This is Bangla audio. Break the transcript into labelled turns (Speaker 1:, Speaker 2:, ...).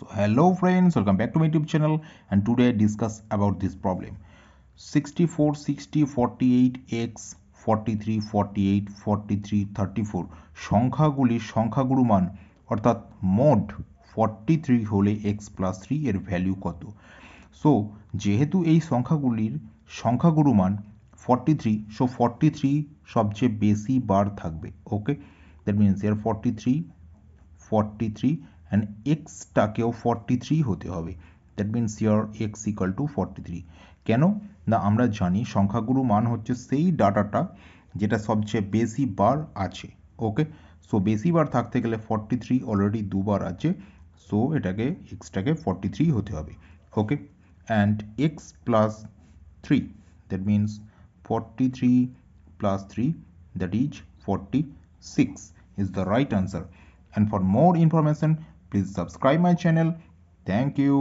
Speaker 1: So hello friends, welcome back to my YouTube channel, and today I discuss about this problem. 64, 60, 48, x 43, 48, 43, 34 সংখ্যাগুলির সংখ্যাগুরু মান অর্থাৎ মোড 43 হলে x প্লাস 3 এর ভ্যালু কত। সো যেহেতু এই সংখ্যাগুলির সংখ্যাগুরু মান 43, সো 43 সবচেয়ে বেশি বার থাকবে। ওকে, দ্যাট মিনস এর 43 43 অ্যান্ড এক্সটাকেও 43 হতে হবে। That means year x equal to 43। কেন না আমরা জানি সংখ্যাগুরু মান হচ্ছে সেই ডাটাটা যেটা সবচেয়ে বেশি বার আছে। ওকে, সো বেশি বার থাকতে গেলে 43 অলরেডি দুবার আছে, সো এটাকে এক্সটাকে 43 হতে হবে। Okay, and X plus 3, that means 43 plus 3, that is 46 is the right answer. And for more information, please subscribe my channel. Thank you.